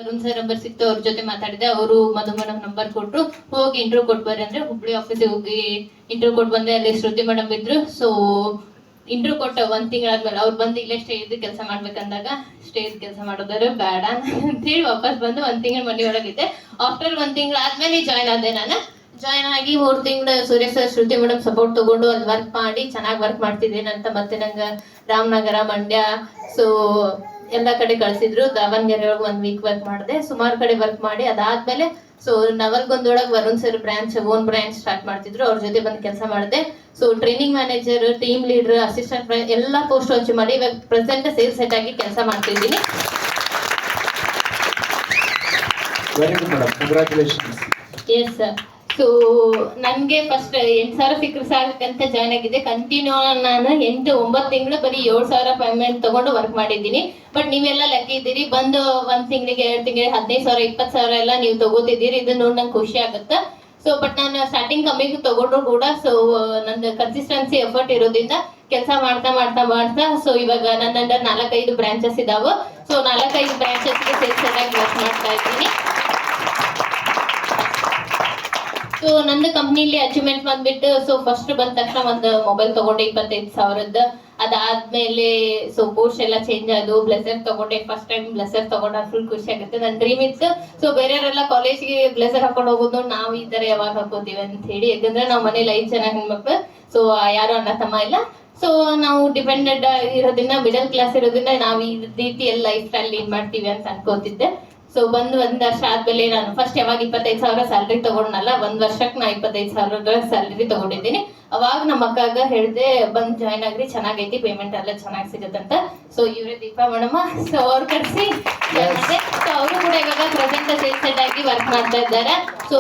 Arun sir number ಸಿಕ್ತು, ಅವ್ರ ಜೊತೆ ಮಾತಾಡಿದೆ. ಅವರು ಮಧು ಮೇಡಮ್ ನಂಬರ್ ಕೊಟ್ರು, ಹೋಗಿ ಇಂಟರ್ವ್ಯೂ ಕೊಟ್ಟು ಬರ್ರಿ ಅಂದ್ರೆ ಹುಬ್ಳಿ ಆಫೀಸಿಗೆ ಹೋಗಿ ಇಂಟರ್ವ್ಯೂ ಕೊಟ್ಟು ಬಂದೆ. ಅಲ್ಲಿ ಶ್ರುತಿ ಮೇಡಮ್ ಇದ್ರು. ಸೊ ಇಂಟರ್ವ್ಯೂ ಕೊಟ್ಟ 1 ತಿಂಗಳಾದ್ಮೇಲೆ ಅವ್ರು ಬಂದು ಇಲ್ಲೇ ಸ್ಟೇಜ್ ಕೆಲಸ ಮಾಡ್ಬೇಕಂದಾಗ ಸ್ಟೇಜ್ ಕೆಲಸ ಮಾಡೋದಾದ್ರೆ ಬೇಡ ಅಂತೇಳಿ ವಾಪಸ್ ಬಂದು 1 ತಿಂಗಳ ಮನೆ ಒಳಗಿದ್ದೆ. ಆಫ್ಟರ್ 1 ತಿಂಗಳಾದ್ಮೇಲೆ ಜಾಯ್ನ್ ಆದೆ. ನಾನು ಜಾಯ್ನ್ ಆಗಿ 3 ತಿಂಗಳು ಸುರೇಶ್ ಸರ್, ಶ್ರುತಿ ಮೇಡಮ್ ಸಪೋರ್ಟ್ ತಗೊಂಡು ಅಲ್ಲಿ ವರ್ಕ್ ಮಾಡಿ ಚೆನ್ನಾಗಿ ವರ್ಕ್ ಮಾಡ್ತಿದ್ದೇನೆ ಅಂತ. ಮತ್ತೆ ನಂಗೆ ರಾಮನಗರ, ಮಂಡ್ಯ, ಸೊ ಎಲ್ಲ ಕಡೆ ಕಳ್ಸಿದ್ರು. ದಾವಣಗೆರೆ ಒಳಗೆ 1 ವೀಕ್ ವರ್ಕ್ ಮಾಡಿದೆ. ಸುಮಾರು ಕಡೆ ವರ್ಕ್ ಮಾಡಿ ಅದಾದ್ಮೇಲೆ ಸೊ ನವಲ್ಗೊಂದೊಳಗೆ Varun sir own branch start ಮಾಡ್ತಿದ್ರು. ಅವ್ರ ಜೊತೆ ಬಂದು ಕೆಲಸ ಮಾಡಿದೆ. So training manager, team leader, assistant ಎಲ್ಲ ಪೋಸ್ಟ್ ಹಂಚಿ ಮಾಡಿ ಇವಾಗ ಪ್ರೆಸೆಂಟ್ ಸೇಲ್ಸ್ ಹೆಡ್ ಆಗಿ ಕೆಲಸ ಮಾಡ್ತಿದ್ದೀನಿ. Very good madam, congratulations. Yes sir. So ನನಗೆ ಫಸ್ಟ್ 8,000 ಸಿಕ್ಕರೆ ಸಾಕಂತ ಜಾಯ್ನ್ ಆಗಿದ್ದೆ. ಕಂಟಿನ್ಯೂ ನಾನು 8-9 ತಿಂಗಳು ಬರೀ 7,000 ಪೇಮೆಂಟ್ ತಗೊಂಡು ವರ್ಕ್ ಮಾಡಿದ್ದೀನಿ. ಬಟ್ ನೀವೆಲ್ಲ ಲೆಕ್ಕ ಇದ್ದೀರಿ, ಬಂದು 1 ತಿಂಗಳಿಗೆ 2 ತಿಂಗಳಿಗೆ 15,000 20,000 ಎಲ್ಲ ನೀವು ತಗೋತಿದ್ದೀರಿ. ಇದು ನೋಡಿ ನಂಗೆ ಖುಷಿ ಆಗುತ್ತೆ. ಸೊ ಬಟ್ ನಾನು ಸ್ಟಾರ್ಟಿಂಗ್ ಕಮ್ಮಿಗೆ ತಗೊಂಡ್ರು ಕೂಡ ಸೊ ನಂದು ಕನ್ಸಿಸ್ಟೆನ್ಸಿ ಎಫರ್ಟ್ ಇರೋದ್ರಿಂದ ಕೆಲಸ ಮಾಡ್ತಾ ಮಾಡ್ತಾ ಮಾಡ್ತಾ ಸೊ ಇವಾಗ ನನ್ನ ಅಂಡರ್ 4-5 ಬ್ರಾಂಚಸ್ ಇದಾವೆ. ಸೊ 4-5 ಬ್ರಾಂಚಸ್ಗೆ ಸೇಲ್ಸ್ ಆಗಿ ವರ್ಕ್ ಮಾಡ್ತಾ ಇದ್ದೀನಿ. ಸೊ ನಂದು ಕಂಪ್ನಿಲಿ ಅಚೀವ್ಮೆಂಟ್ ಬಂದ್ಬಿಟ್ಟು ಸೊ ಫಸ್ಟ್ ಬಂದ ತಕ್ಷಣ ಒಂದು ಮೊಬೈಲ್ ತಗೊಂಡೆ 25,000. ಅದಾದ್ಮೇಲೆ ಸೊ ಪೋಸ್ಟ್ ಎಲ್ಲ ಚೇಂಜ್ ಆದವು. ಬ್ಲೆಸರ್ ತಗೊಂಡೆ, ಫಸ್ಟ್ ಟೈಮ್ ಬ್ಲೆಸರ್ ತಗೊಂಡ, ಫುಲ್ ಖುಷಿ ಆಗುತ್ತೆ. ನನ್ನ ಡ್ರೀಮ್ ಇತ್ತು. ಸೊ ಬೇರೆಯವರೆಲ್ಲ ಕಾಲೇಜ್ಗೆ ಬ್ಲೆಸರ್ ಹಾಕೊಂಡು ಹೋಗೋದು, ನಾವು ಈ ತರ ಯಾವಾಗ ಹಾಕೋತೀವಿ ಅಂತ ಹೇಳಿ. ಯಾಕಂದ್ರೆ ನಾವು ಮನೇಲಿ 5 ಜನ ಹೆಣ್ಮಕ್ಳು, ಸೊ ಯಾರು ಅಣ್ಣ ತಮ್ಮ ಇಲ್ಲ. ಸೊ ನಾವು ಡಿಪೆಂಡೆಂಟ್ ಇರೋದ್ರಿಂದ, ಮಿಡಲ್ ಕ್ಲಾಸ್ ಇರೋದ್ರಿಂದ ನಾವು ಈ ರೀತಿಯಲ್ಲಿ ಲೈಫ್ ಸ್ಟೈಲ್ ಲೀಡ್ ಮಾಡ್ತೀವಿ ಅಂತ ಅನ್ಕೋತಿದ್ದೆ. ಸೊ ಬಂದು 1 ವರ್ಷ ಆದ್ಮೇಲೆ ನಾನು ಫಸ್ಟ್ ಯಾವಾಗ 25,000 ಸ್ಯಾಲ್ರಿ ತಗೊಂಡನಲ್ಲ, 1 ವರ್ಷಕ್ಕೆ ನಾ 25,000 ಸ್ಯಾಲ್ರಿ ತಗೊಂಡಿದ್ದೀನಿ. ಅವಾಗ ನಮ್ಮ ಅಕ್ಕಾಗ ಹೇಳಿದೆ, ಬಂದು ಜಾಯ್ನ್ ಆಗ್ರಿ, ಚೆನ್ನಾಗೈತಿ, ಪೇಮೆಂಟ್ ಎಲ್ಲ ಚೆನ್ನಾಗಿ ಸಿಗುತ್ತಂತ. ಸೊ ಇವರೇ ದೀಪಾ ಮೇಡಮ್, ಸೊ ಅವ್ರು ಕರೆಸಿ ಜಾಯ್ನ್ ಮಾಡಿದೆ. ಸೊ ಅವರು ಕೂಡ ಇವಾಗ ಪ್ರೆಸೆಂಟ್ ಸೇಲ್ಸ್ ಹೆಡ್ ಆಗಿ ವರ್ಕ್ ಮಾಡ್ತಾ ಇದ್ದಾರೆ. ಸೊ